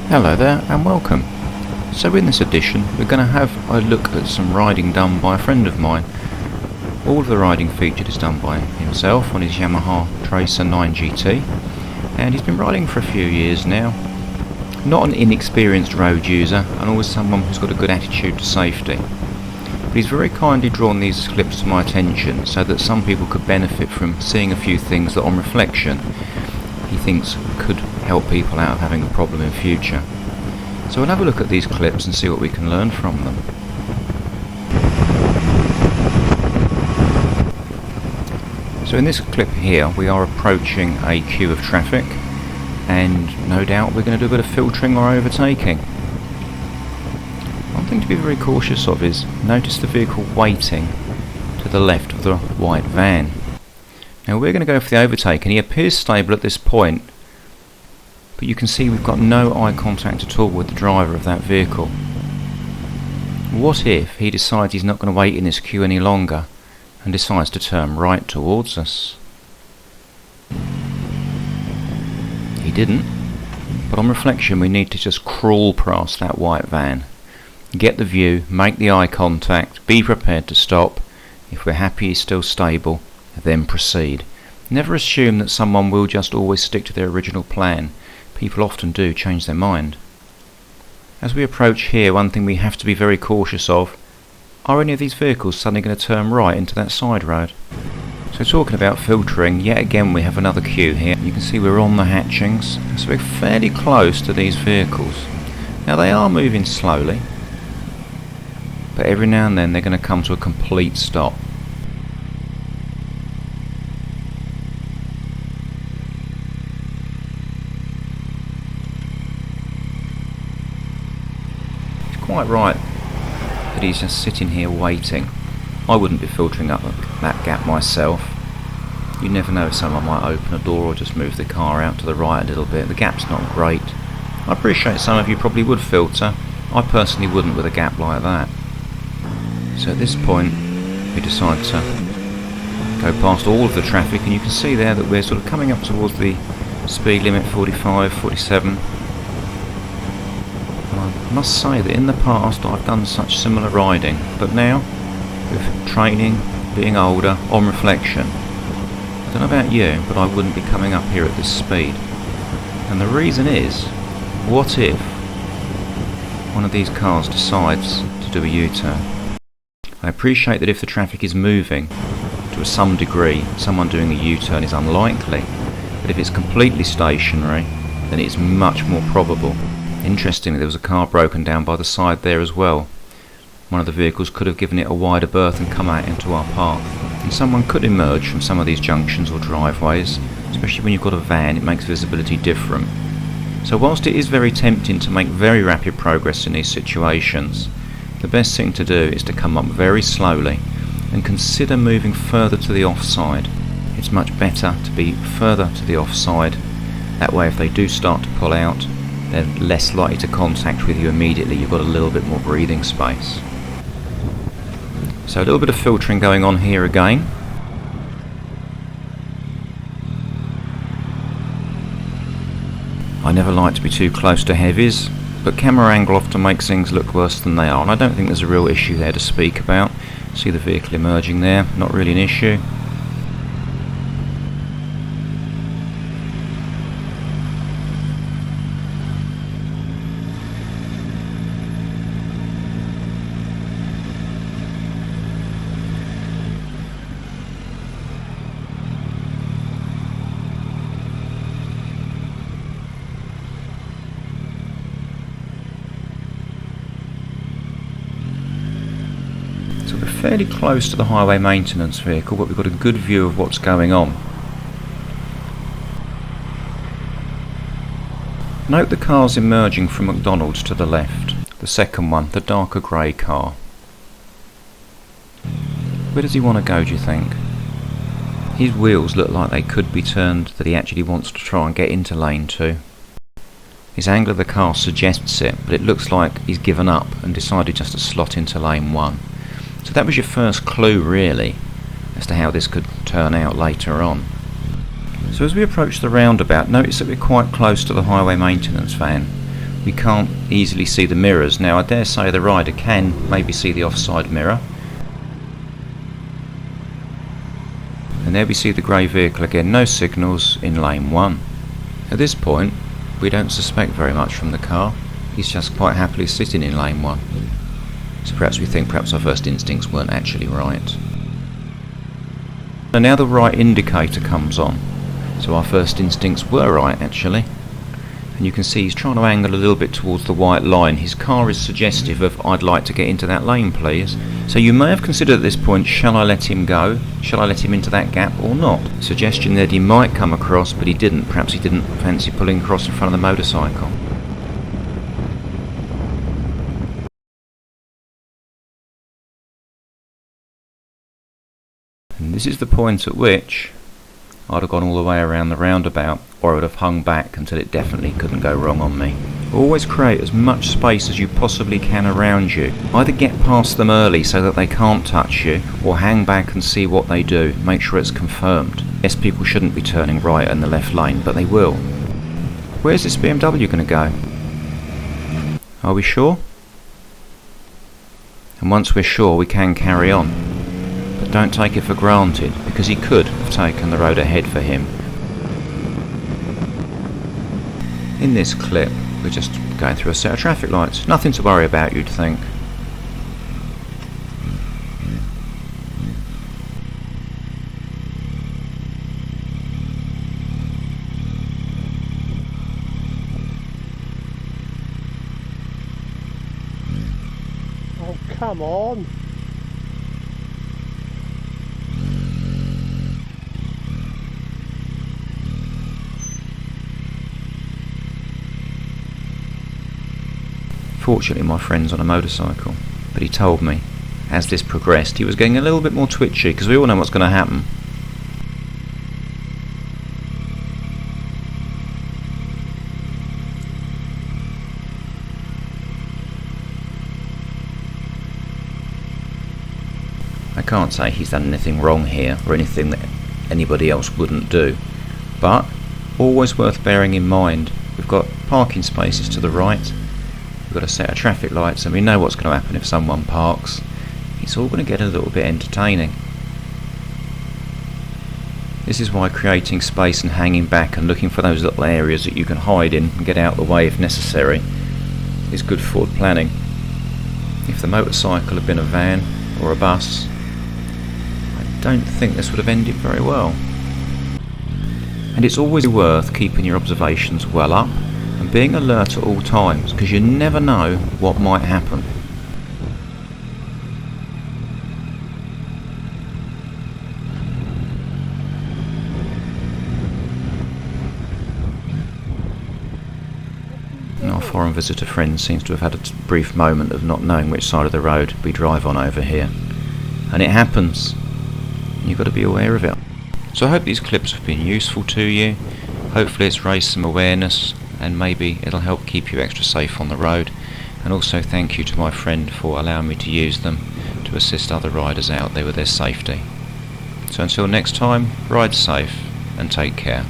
Hello there and welcome. So in this edition we're going to have a look at some riding done by a friend of mine. All of the riding featured is done by himself on his Yamaha Tracer 9GT, and he's been riding for a few years now. Not an inexperienced road user and always someone who's got a good attitude to safety. But he's very kindly drawn these clips to my attention so that some people could benefit from seeing a few things that on reflection he thinks could help people out of having a problem in future. So we'll have a look at these clips and see what we can learn from them. So in this clip here we are approaching a queue of traffic, and no doubt we're going to do a bit of filtering or overtaking. One thing to be very cautious of is notice the vehicle waiting to the left of the white van. Now we're going to go for the overtake, and he appears stable at this point, but you can see we've got no eye contact at all with the driver of that vehicle. What if he decides he's not going to wait in this queue any longer and decides to turn right towards us? He didn't, but on reflection we need to just crawl past that white van, get the view, make the eye contact, be prepared to stop. If we're happy he's still stable, then proceed. Never assume that someone will just always stick to their original plan. People often do change their mind. As we approach here, one thing we have to be very cautious of: are any of these vehicles suddenly going to turn right into that side road? So talking about filtering, yet again we have another queue here. You can see we're on the hatchings, so we're fairly close to these vehicles. Now they are moving slowly, but every now and then they're going to come to a complete stop. Quite right that he's just sitting here waiting. I wouldn't be filtering up that gap myself. You never know if someone might open a door or just move the car out to the right a little bit. The gap's not great. I appreciate some of you probably would filter. I personally wouldn't with a gap like that. So at this point we decide to go past all of the traffic, and you can see there that we're sort of coming up towards the speed limit, 45, 47. I must say that in the past I've done such similar riding, but now, with training, being older, on reflection, I don't know about you, but I wouldn't be coming up here at this speed. And the reason is, what if one of these cars decides to do a U-turn? I appreciate that if the traffic is moving to some degree, someone doing a U-turn is unlikely, but if it's completely stationary, then it's much more probable. Interestingly, there was a car broken down by the side there as well. One of the vehicles could have given it a wider berth and come out into our path. And someone could emerge from some of these junctions or driveways, especially when you've got a van. It makes visibility different. So whilst it is very tempting to make very rapid progress in these situations, the best thing to do is to come up very slowly and consider moving further to the offside. It's much better to be further to the offside. That way if they do start to pull out, they're less likely to contact with you immediately. You've got a little bit more breathing space. So a little bit of filtering going on here again. I never like to be too close to heavies, but camera angle often makes things look worse than they are, and I don't think there's a real issue there to speak about. See the vehicle emerging there, not really an issue. So we're fairly close to the highway maintenance vehicle, but we've got a good view of what's going on. Note the cars emerging from McDonald's to the left. The second one, the darker grey car. Where does he want to go, do you think? His wheels look like they could be turned, that he actually wants to try and get into lane 2. His angle of the car suggests it, but it looks like he's given up and decided just to slot into lane 1. So that was your first clue really as to how this could turn out later on. So as we approach the roundabout, notice that we're quite close to the highway maintenance van. we can't easily see the mirrors. Now I dare say the rider can maybe see the offside mirror. And there we see the grey vehicle again, no signals in lane 1. At this point we don't suspect very much from the car. He's just quite happily sitting in lane 1. So perhaps we think perhaps our first instincts weren't actually right. And now the right indicator comes on. So our first instincts were right actually. And you can see he's trying to angle a little bit towards the white line. His car is suggestive of, I'd like to get into that lane please. So you may have considered at this point, shall I let him go? Shall I let him into that gap or not? Suggestion that he might come across, but he didn't. Perhaps he didn't fancy pulling across in front of the motorcycle. And this is the point at which I'd have gone all the way around the roundabout, or I would have hung back until it definitely couldn't go wrong on me. Always create as much space as you possibly can around you. Either get past them early so that they can't touch you, or hang back and see what they do. Make sure it's confirmed. Yes, people shouldn't be turning right in the left lane, but they will. Where's this BMW going to go? Are we sure? And once we're sure, we can carry on. But don't take it for granted, because he could have taken the road ahead for him. In this clip, we're just going through a set of traffic lights. Nothing to worry about, you'd think. Oh, come on! Fortunately my friend's on a motorcycle, but he told me as this progressed he was getting a little bit more twitchy, because we all know what's going to happen. I can't say he's done anything wrong here or anything that anybody else wouldn't do, but always worth bearing in mind, we've got parking spaces to the right, we've got a set of traffic lights, and we know what's going to happen if someone parks. It's all going to get a little bit entertaining. This is why creating space and hanging back and looking for those little areas that you can hide in and get out of the way if necessary is good forward planning. If the motorcycle had been a van or a bus, I don't think this would have ended very well. And it's always worth keeping your observations well up and being alert at all times, because you never know what might happen. Our foreign visitor friend seems to have had a brief moment of not knowing which side of the road we drive on over here. And it happens. You've got to be aware of it. So I hope these clips have been useful to you. Hopefully it's raised some awareness, and maybe it'll help keep you extra safe on the road. And also thank you to my friend for allowing me to use them to assist other riders out there with their safety. So until next time, ride safe and take care.